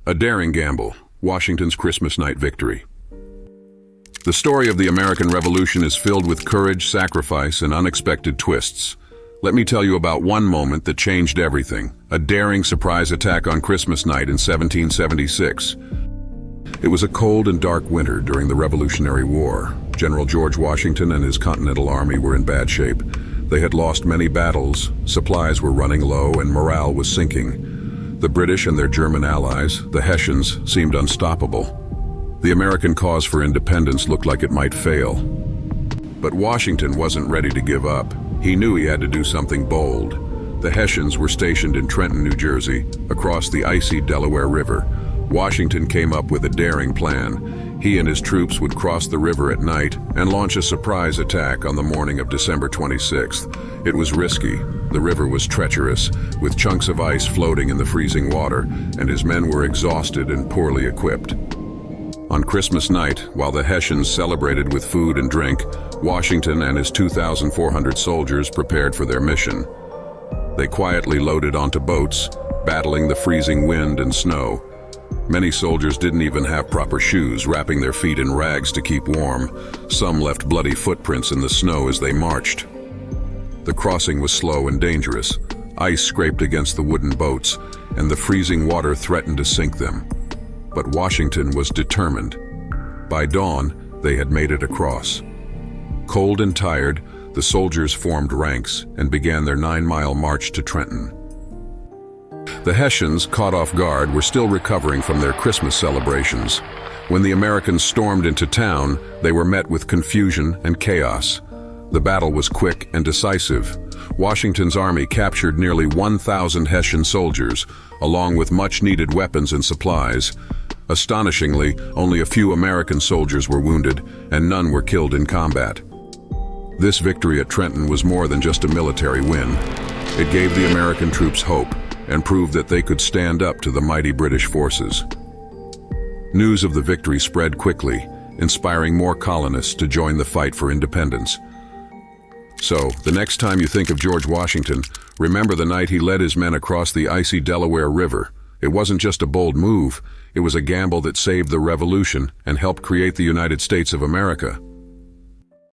A daring gamble, Washington's Christmas night victory. The story of the American Revolution is filled with courage, sacrifice, and unexpected twists. Let me tell you about one moment that changed everything, a daring surprise attack on Christmas night in 1776. It was a cold and dark winter during the Revolutionary War. General George Washington and his Continental Army were in bad shape. They had lost many battles, supplies were running low, and morale was sinking. The British and their German allies, the Hessians, seemed unstoppable. The American cause for independence looked like it might fail. But Washington wasn't ready to give up. He knew he had to do something bold. The Hessians were stationed in Trenton, New Jersey, across the icy Delaware River. Washington came up with a daring plan. He and his troops would cross the river at night and launch a surprise attack on the morning of December 26th. It was risky. The river was treacherous, with chunks of ice floating in the freezing water, and his men were exhausted and poorly equipped. On Christmas night, while the Hessians celebrated with food and drink, Washington and his 2,400 soldiers prepared for their mission. They quietly loaded onto boats, battling the freezing wind and snow. Many soldiers didn't even have proper shoes, wrapping their feet in rags to keep warm. Some left bloody footprints in the snow as they marched. The crossing was slow and dangerous. Ice scraped against the wooden boats, and the freezing water threatened to sink them. But Washington was determined. By dawn, they had made it across. Cold and tired, the soldiers formed ranks and began their 9-mile march to Trenton. The Hessians, caught off guard, were still recovering from their Christmas celebrations. When the Americans stormed into town, they were met with confusion and chaos. The battle was quick and decisive. Washington's army captured nearly 1,000 Hessian soldiers, along with much-needed weapons and supplies. Astonishingly, only a few American soldiers were wounded, and none were killed in combat. This victory at Trenton was more than just a military win. It gave the American troops hope and proved that they could stand up to the mighty British forces. News of the victory spread quickly, inspiring more colonists to join the fight for independence. So, the next time you think of George Washington, remember the night he led his men across the icy Delaware River. It wasn't just a bold move, it was a gamble that saved the Revolution and helped create the United States of America.